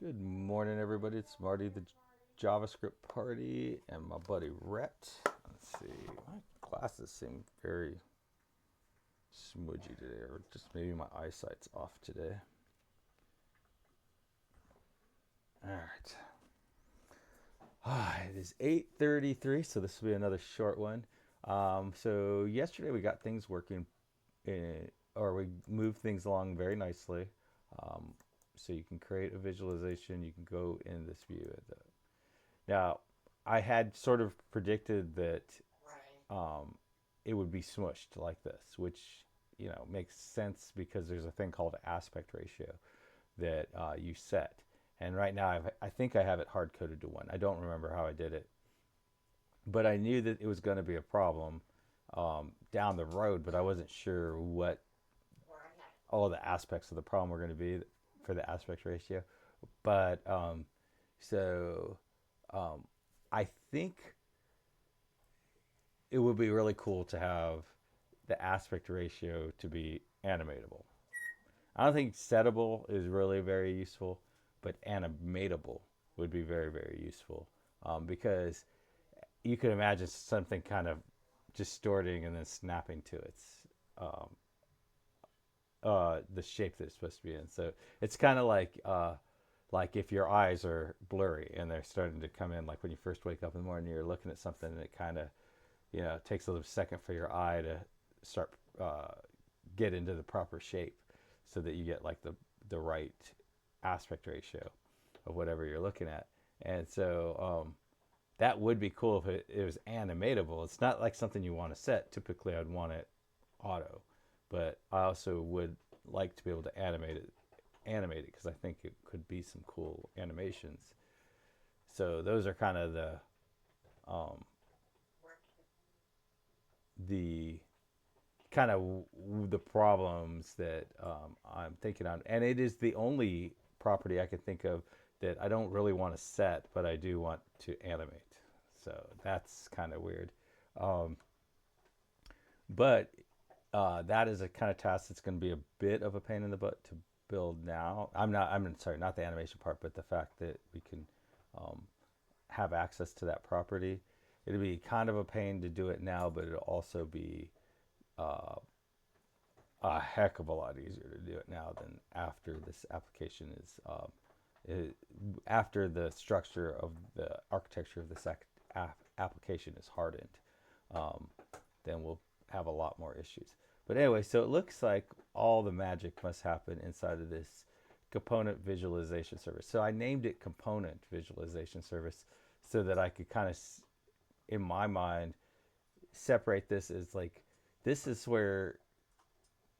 Good morning, everybody. It's Marty, the JavaScript party, and my buddy Rhett. Let's see. My glasses seem very smudgy today, or just maybe my eyesight's off today. All right. It is 8:33, so this will be another short one. So yesterday we got things working, or we moved things along very nicely. Um, so you can create a visualization. You can go in this view. Now, I had sort of predicted that um, it would be smushed like this, which makes sense because there's a thing called aspect ratio that you set. And right now, I think I have it hard coded to 1. I don't remember how I did it, but I knew that it was going to be a problem down the road, but I wasn't sure what all the aspects of the problem were going to be for the aspect ratio. But so um, I think it would be really cool to have the aspect ratio to be animatable. I don't think settable is really very useful, but animatable would be very, very useful because you could imagine something kind of distorting and then snapping to its um, the shape that it's supposed to be in. So it's kind of like if your eyes are blurry and they're starting to come in, like when you first wake up in the morning, you're looking at something and it kind of takes a little second for your eye to start get into the proper shape, so that you get like the right aspect ratio of whatever you're looking at. And so that would be cool if it was animatable. It's not like something you want to set. Typically, I'd want it auto, but I also would like to be able to animate it because I think it could be some cool animations. So those are kind of um, the kind of the problems that I'm thinking on, and it is the only property I can think of that I don't really want to set, but I do want to animate. So that's kind of weird. Um, but that is a kind of task that's going to be a bit of a pain in the butt to build now. I'm sorry, not the animation part, but the fact that we can um, have access to that property. It'd be kind of a pain to do it now, but it'll also be uh, a heck of a lot easier to do it now than after this application is it, after the structure of the architecture of this application is hardened. Um, then we'll have a lot more issues. But anyway, so it looks like all the magic must happen inside of this component visualization service. So I named it component visualization service so that I could kind of, in my mind, separate this as like, this is where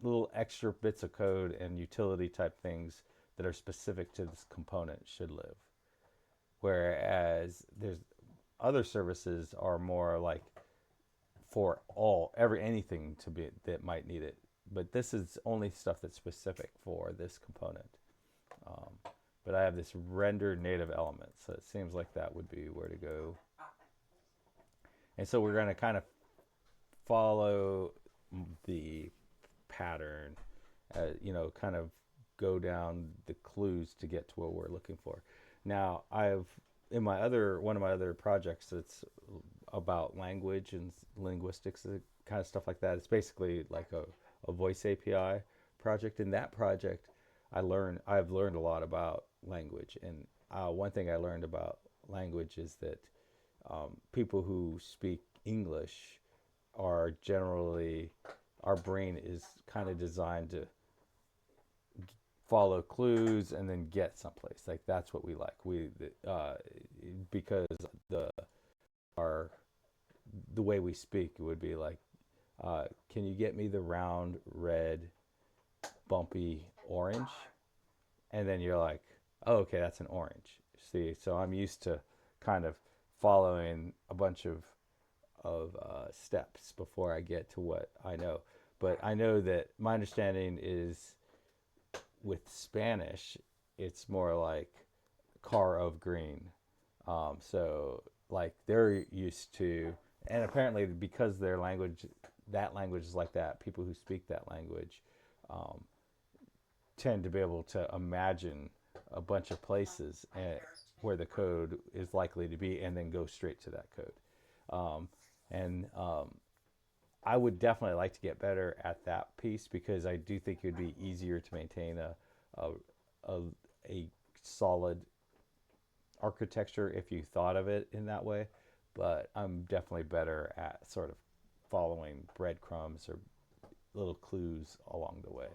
little extra bits of code and utility type things that are specific to this component should live. Whereas there's other services are more like for anything to be that might need it. But this is only stuff that's specific for this component. Um, but I have this render native element, so it seems like that would be where to go. And so we're going to kind of follow the pattern, kind of go down the clues to get to what we're looking for. Now, I've in my other one of my other projects that's about language and linguistics, kind of stuff like that. It's basically like a voice API project. In that project, I've learned a lot about language, and one thing I learned about language is that people who speak English are generally, our brain is kind of designed to follow clues and then get someplace. Like that's what we like. Because the our the way we speak would be like, can you get me the round, red, bumpy orange? And then you're like, oh, okay, that's an orange. See, so I'm used to kind of following a bunch of steps before I get to what I know. But I know that my understanding is with Spanish, it's more like car of green. So like they're used to, and apparently because their language, that language is like that. People who speak that language um, tend to be able to imagine a bunch of places where the code is likely to be, and then go straight to that code. Um, and I would definitely like to get better at that piece, because I do think it would be easier to maintain a, a, a solid architecture if you thought of it in that way. But I'm definitely better at sort of following breadcrumbs or little clues along the way.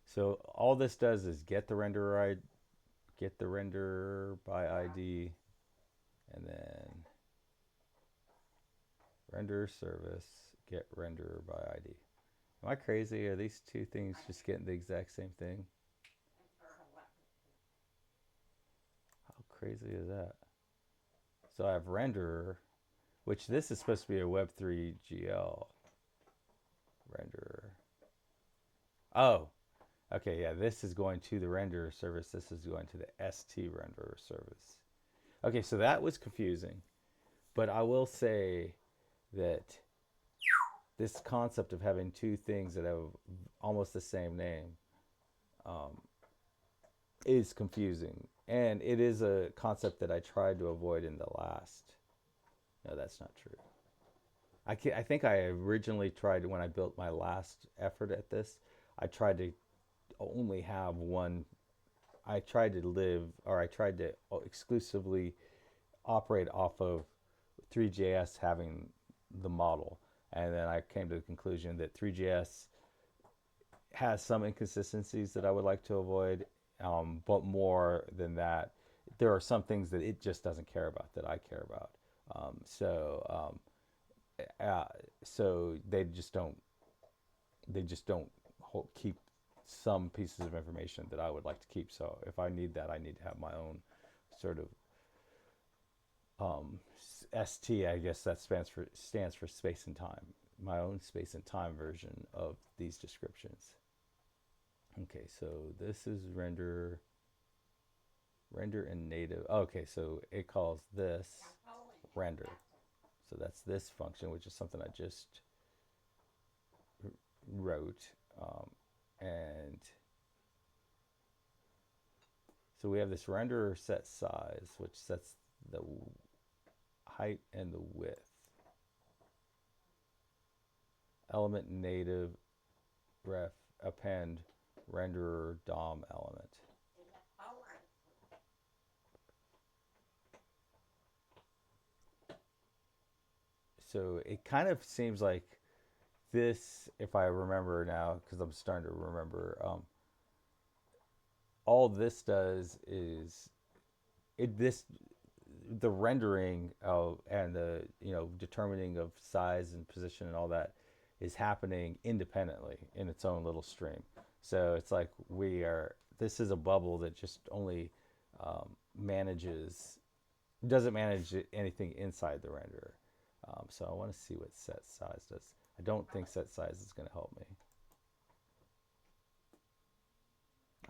So all this does is get the get the render by ID, and then render service, get render by ID. Am I crazy? Are these two things just getting the exact same thing? How crazy is that? So I have renderer, which this is supposed to be a Web3 GL renderer. Oh, okay, yeah, this is going to the renderer service. This is going to the ST renderer service. Okay, so that was confusing. But I will say that this concept of having two things that have almost the same name um, is confusing. And it is a concept that I tried to avoid in the last. No, that's not true. I think I originally tried, when I built my last effort at this, I tried to only have one. I tried to live, or I tried to exclusively operate off of ThreeJS having the model. And then I came to the conclusion that ThreeJS has some inconsistencies that I would like to avoid. But more than that, there are some things that it just doesn't care about that I care about. Um, so uh, so they just don't keep some pieces of information that I would like to keep. So if I need that, I need to have my own sort of ST. I guess that stands for space and time. My own space and time version of these descriptions. Okay, so this is render and native. Okay, so it calls this render. So that's this function, which is something I just wrote. And so we have this renderer set size, which sets the height and the width. Element native ref append renderer DOM element. So it kind of seems like this, if I remember now, because I'm starting to remember, all this does is this the rendering of, and the determining of size and position and all that is happening independently in its own little stream. So it's like this is a bubble that just only manages doesn't manage anything inside the renderer. So I want to see what set size does. I don't think set size is going to help me.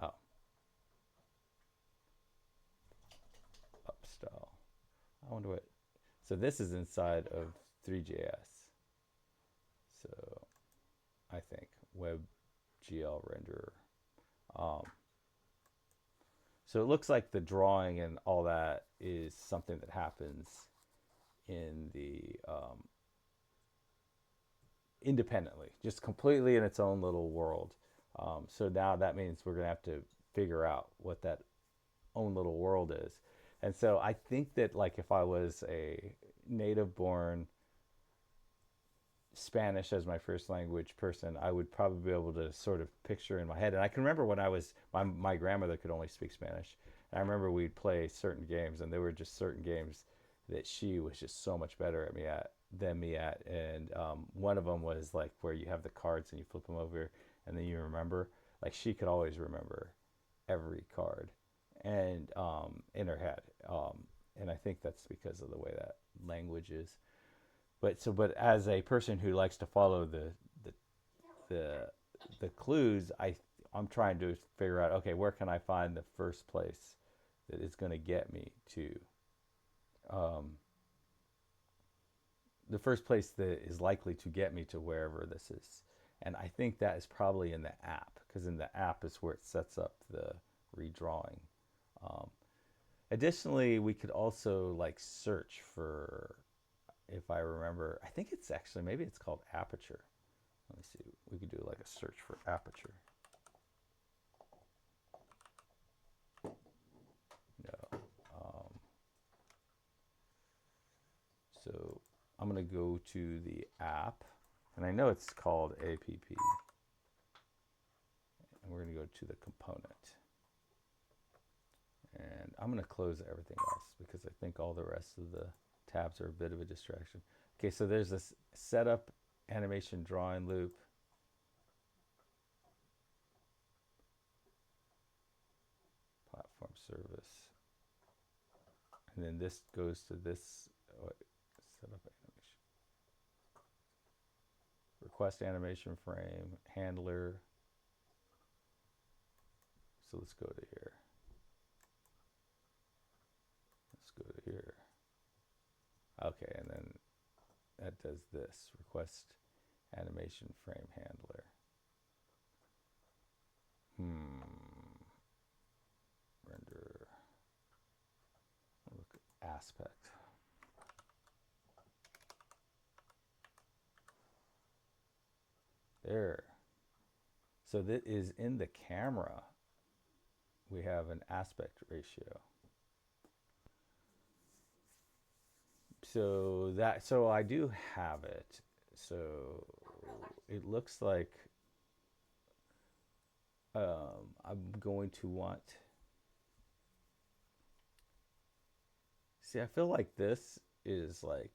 Oh, upstyle. I wonder what. So this is inside of ThreeJS. So I think WebGL renderer. Um, so it looks like the drawing and all that is something that happens in the independently, just completely in its own little world. So now that means we're going to have to figure out what that own little world is. And so I think that, like, if I was a native born Spanish as my first language person, I would probably be able to sort of picture in my head. And I can remember when my grandmother could only speak Spanish. And I remember we'd play certain games, and there were just certain games that she was just so much better at me at than me at. And one of them was like where you have the cards and you flip them over, and then you remember. Like, she could always remember every card, and in her head. And I think that's because of the way that language is. But as a person who likes to follow the the clues, I'm trying to figure out, okay, where can I find the first place that is going to get me to the first place that is likely to get me to wherever this is. And I think that is probably in the app, because in the app is where it sets up the redrawing. Um, Additionally, we could also like search for, if I remember, I think it's actually, maybe it's called aperture. Let me see. We could do like a search for aperture. No. So I'm going to go to the app, and I know it's called app. And we're going to go to the component. And I'm going to close everything else because I think all the rest of the tabs are a bit of a distraction. Okay, so there's this setup animation drawing loop. Platform service. And then this goes to this setup animation. Request animation frame, handler. So let's go to here. Let's go to here. Okay, and then that does this. Request animation frame handler. Render. Look at aspect. There. So that is in the camera. We have an aspect ratio. So I do have it. So it looks like I'm going to want. See, I feel like this is like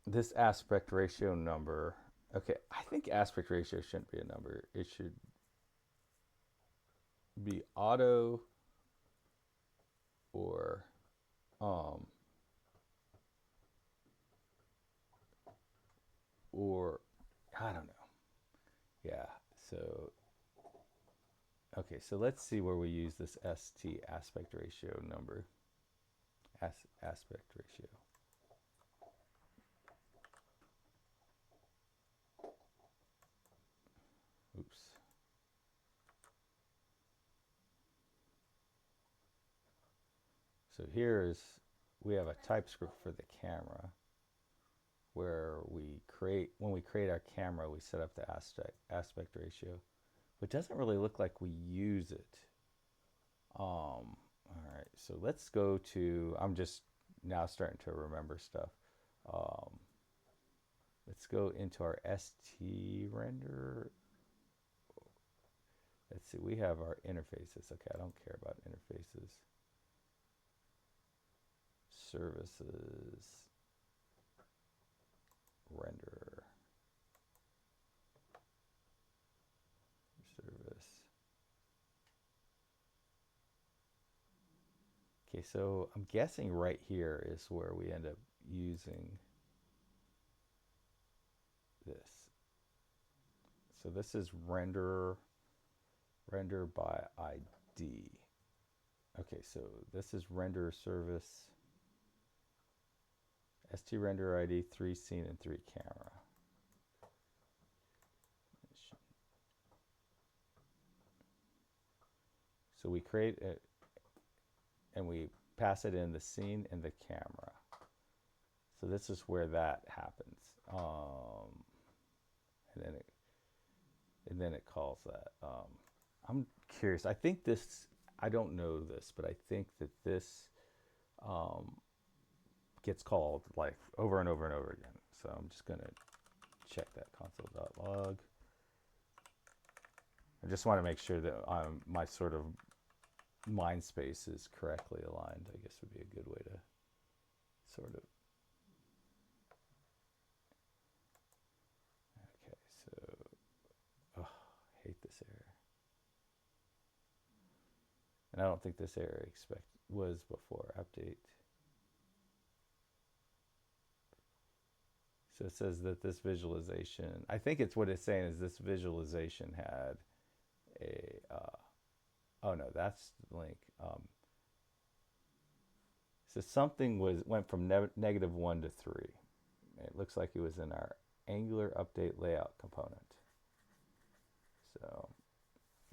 this aspect ratio number. Okay, I think aspect ratio shouldn't be a number. It should be auto or or I don't know. Yeah. So okay, so let's see where we use this ST aspect ratio number. Aspect ratio. Oops. So we have a TypeScript for the camera where when we create our camera, we set up the aspect ratio. But it doesn't really look like we use it. All right, so let's go to, I'm just now starting to remember stuff. Let's go into our ST render. Let's see, we have our interfaces. Okay, I don't care about interfaces. Services, render, service. Okay, so I'm guessing right here is where we end up using this. So this is render by ID. Okay, so this is render service, ST render ID, 3 scene and 3 camera. So we create it and we pass it in the scene and the camera. So this is where that happens. And then it calls that. I'm curious. I think this, I don't know this, but I think that this gets called like over and over and over again. So I'm just going to check that console.log. I just want to make sure that my sort of mind space is correctly aligned, I guess would be a good way to sort of. Okay, so, oh, I hate this error. And I don't think this error was before update. So it says that this visualization, I think it's what it's saying is this visualization had a, oh no, that's the link. So something went from -1 to 3. It looks like it was in our Angular update layout component. So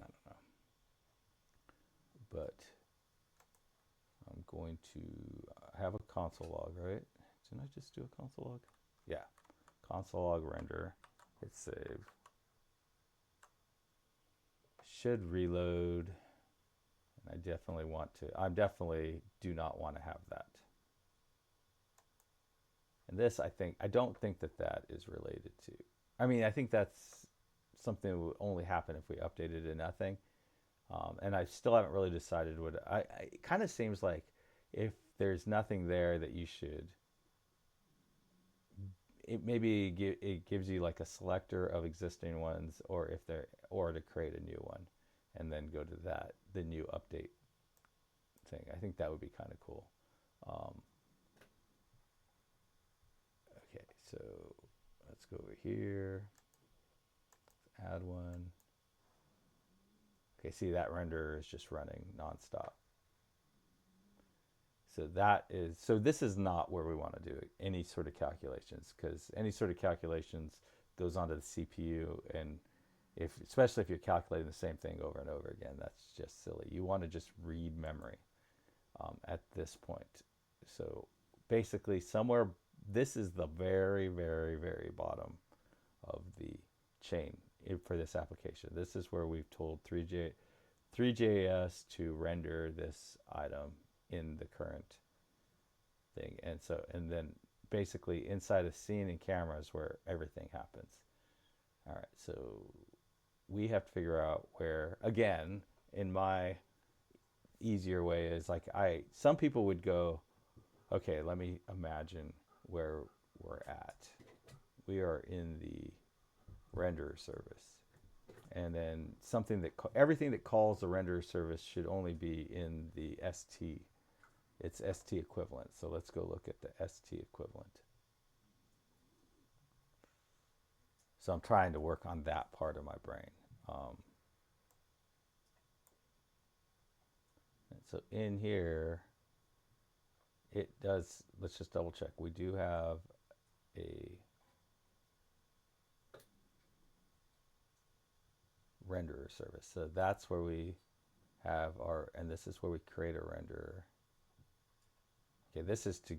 I don't know, but I'm going to have a console log, right? Didn't I just do a console log? Yeah, console log render. Hit save. Should reload. And I definitely want to. I definitely do not want to have that. And this, I don't think that is related to. I mean, I think that's something that would only happen if we updated to nothing. And I still haven't really decided what. It kind of seems like if there's nothing there that you should. It gives you like a selector of existing ones, or if they're or to create a new one, and then go to the new update thing. I think that would be kind of cool. Okay, so let's go over here. Let's add one. Okay, see that renderer is just running nonstop. So this is not where we want to do any sort of calculations, because any sort of calculations goes onto the CPU, and especially if you're calculating the same thing over and over again, that's just silly. You want to just read memory at this point. So basically this is the very, very, very bottom of the chain for this application. This is where we've told 3JS to render this item in the current thing. And then basically inside of scene and cameras where everything happens. All right, so we have to figure out where, again, in my easier way is like some people would go, okay, let me imagine where we're at. We are in the renderer service. And then everything that calls the renderer service should only be in the ST. It's ST equivalent. So let's go look at the ST equivalent. So I'm trying to work on that part of my brain. And so in here, it does, let's just double check. We do have a renderer service. So that's where we have and this is where we create a renderer. Okay, this is to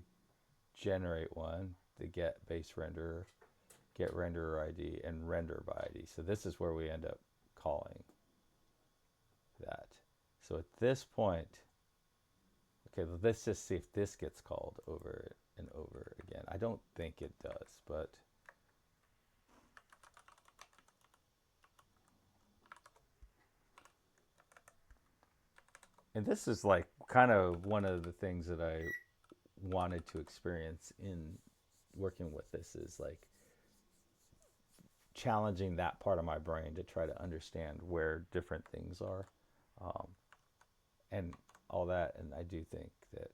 generate one, the get base renderer, get renderer ID, and render by ID. So this is where we end up calling that. So at this point, okay, let's just see if this gets called over and over again. I don't think it does, but and this is like kind of one of the things that I wanted to experience in working with this, is like challenging that part of my brain to try to understand where different things are, and all that. And I do think that,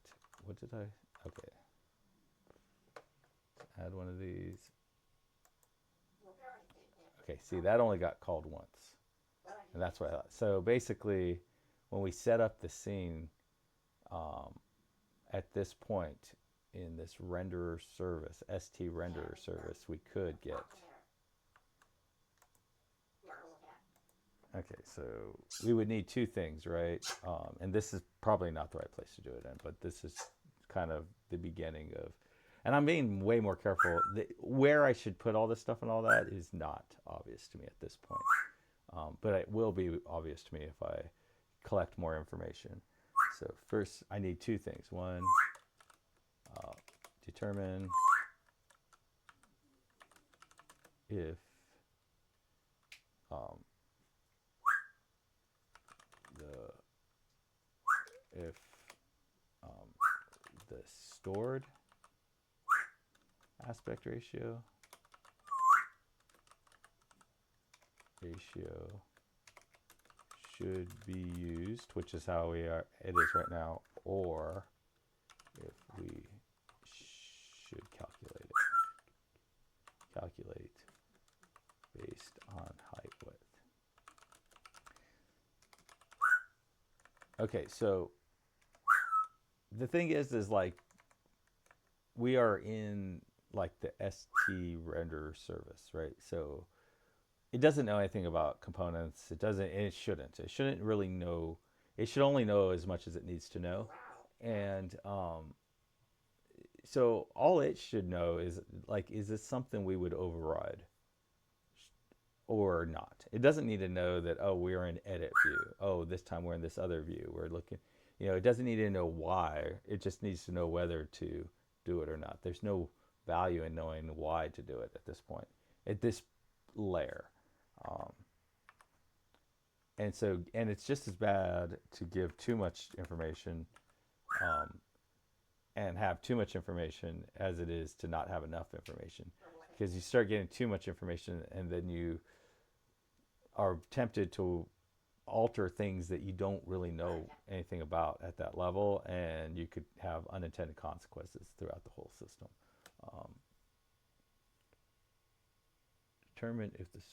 okay, let's add one of these. Okay, see, that only got called once, and that's what I thought. So basically, when we set up the scene, at this point in this renderer service, ST renderer service, we could get. Okay, so we would need two things, right? And this is probably not the right place to do it in, but this is kind of the beginning of, and I'm being way more careful. Where I should put all this stuff and all that is not obvious to me at this point. But it will be obvious to me if I collect more information. So first, I need two things. One, determine if the stored aspect ratio should be used, which is how it is right now, or if we should calculate based on height width. Okay, so the thing is like we are in like the ST render service, right? So it doesn't know anything about components. It doesn't, and it shouldn't. It shouldn't really know. It should only know as much as it needs to know. And so all it should know is like, is this something we would override or not? It doesn't need to know that, oh, we're in edit view. Oh, this time we're in this other view. We're looking, it doesn't need to know why. It just needs to know whether to do it or not. There's no value in knowing why to do it at this point, at this layer. Um, and it's just as bad to give too much information um, and have too much information as it is to not have enough information, because you start getting too much information and then you are tempted to alter things that you don't really know anything about at that level, and you could have unintended consequences throughout the whole system. um, Determine if this,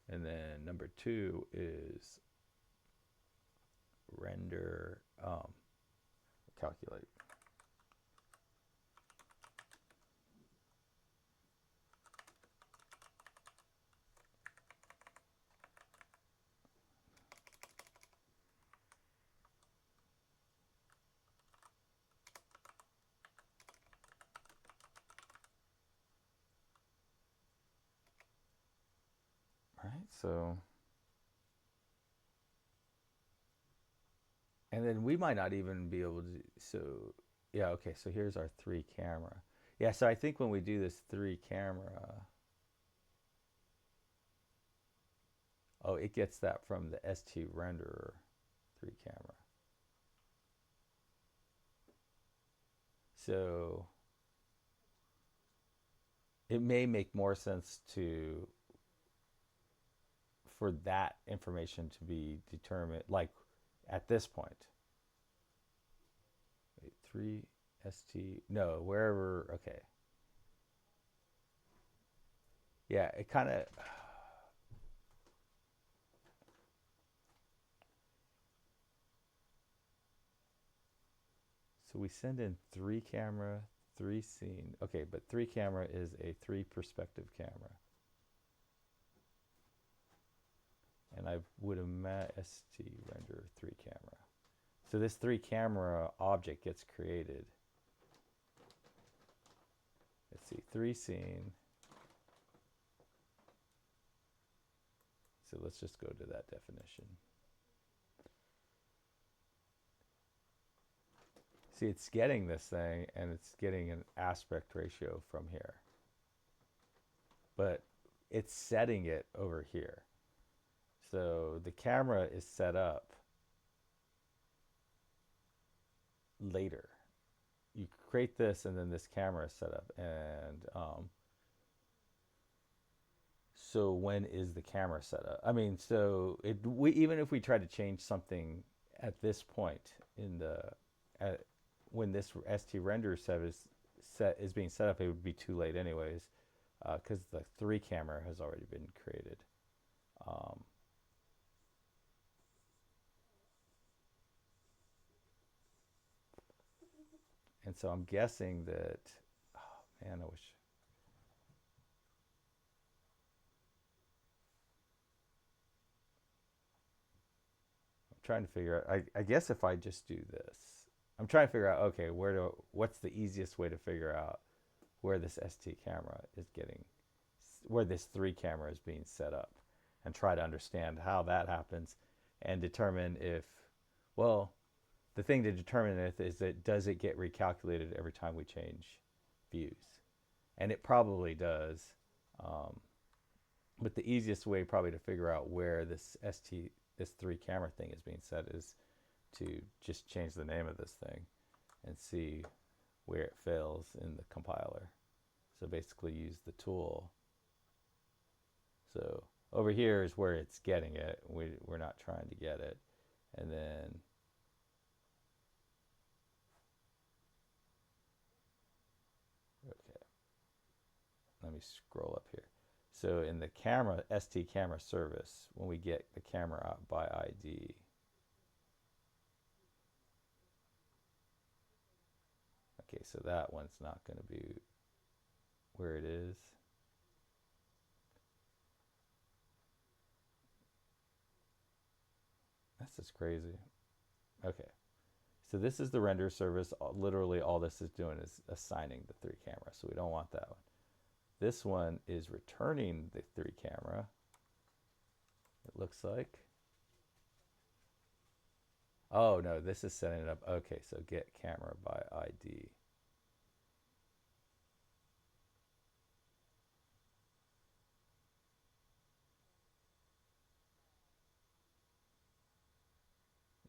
and then number 2 is render calculate. Right, so, and then we might not even be able to, so yeah, okay, so here's our 3 camera. Yeah, so I think when we do this 3 camera, oh, it gets that from the ST renderer 3 camera. So it may make more sense to, for that information to be determined, like at this point. Wait, 3 ST, no, wherever, okay. Yeah, it kind of, so we send in 3 camera, 3 scene. Okay, but 3 camera is a 3 perspective camera. And I would imagine ST render 3 camera. So this 3 camera object gets created. Let's see, 3 scene. So let's just go to that definition. See, it's getting this thing, and it's getting an aspect ratio from here. But it's setting it over here. So the camera is set up later. You create this, and then this camera is set up. And so when is the camera set up? I mean, so even if we try to change something at this point in the, when this ST render is being set up, it would be too late anyways, because the 3 camera has already been created. And so I'm guessing that, oh man, I wish. I'm trying to figure out, I guess if I just do this, I'm trying to figure out, okay, what's the easiest way to figure out where this ST camera is getting, where this 3 camera is being set up, and try to understand how that happens, and determine if, well, the thing to determine it is that, does it get recalculated every time we change views? And it probably does. But the easiest way probably to figure out where this 3 camera thing is being set is to just change the name of this thing and see where it fails in the compiler. So basically use the tool. So over here is where it's getting it. We're not trying to get it. And then let me scroll up here. So in the camera, ST camera service, when we get the camera out by ID, Okay, so that one's not going to be where it is. That's just crazy. Okay, so this is the render service. Literally, all this is doing is assigning the 3 camera. So we don't want that one. This one is returning the 3 camera. It looks like. Oh no, this is setting it up. Okay, so get camera by ID.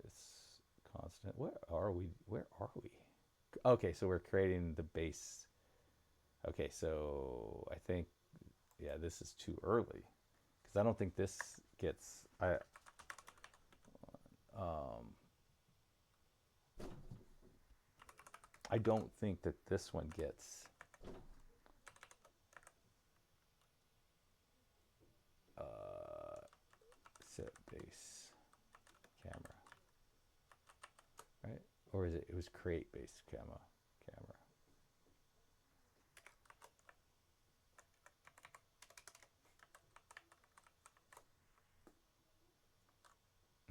This constant. Where are we? Where are we? Okay, so we're creating the base. Okay, so I think, yeah, this is too early because I don't think this gets. Um, I don't think that this one gets set base camera, right? Or is it? It was create base camera.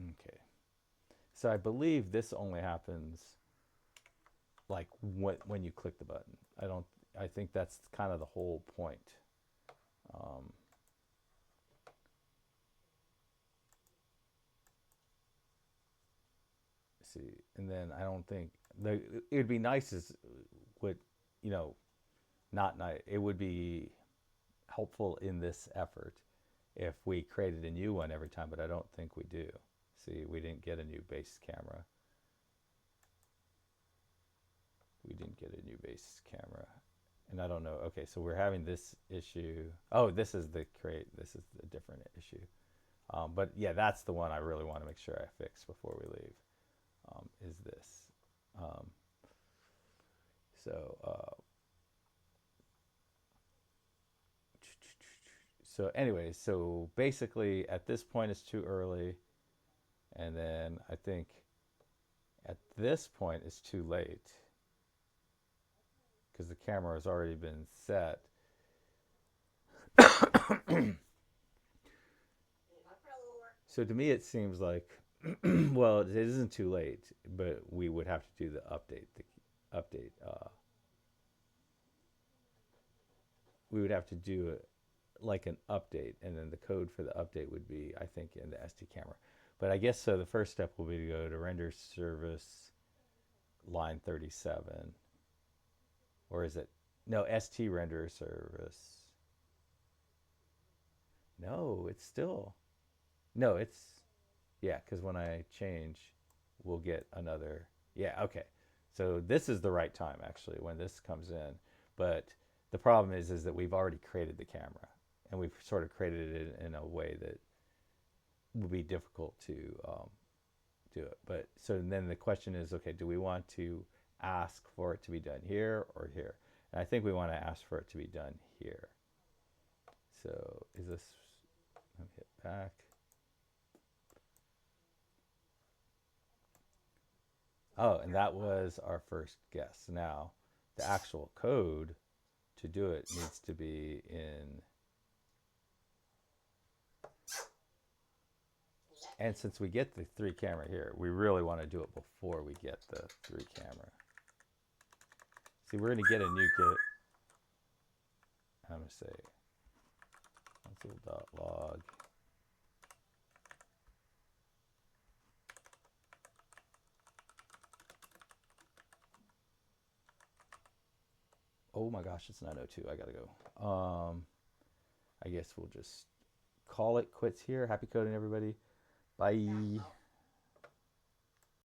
Okay. So I believe this only happens like when you click the button. I don't. I think that's kind of the whole point. Um, see, and then I don't think the it would be nice is would you know not nice. It would be helpful in this effort if we created a new one every time, but I don't think we do. See, we didn't get a new base camera. We didn't get a new base camera. And I don't know. Okay, so we're having this issue. Oh, this is the create. This is the different issue. But yeah, that's the one I really want to make sure I fix before we leave. Is this? Um, so so anyway, so basically at this point it's too early, and then I think at this point it's too late because the camera has already been set. So to me, it seems like, well, it isn't too late, but we would have to do the update. The update. We would have to do it like an update, and then the code for the update would be, I think, in the SD camera. But I guess so. The first step will be to go to render service line 37, or is it no ST render service? No, it's still no. It's yeah, because when I change, we'll get another. Yeah, okay. So this is the right time actually when this comes in. But the problem is that we've already created the camera, and we've sort of created it in a way that would be difficult to do it. But so then the question is, okay, do we want to ask for it to be done here or here? And I think we want to ask for it to be done here. So is this? Let me hit back. Oh, and that was our first guess. Now, the actual code to do it needs to be in. And since we get the 3 camera here, we really want to do it before we get the 3 camera. See, we're going to get a new kit. I'm going to say console.log. Oh my gosh, it's 9:02. I got to go. I guess we'll just call it quits here. Happy coding, everybody. Bye.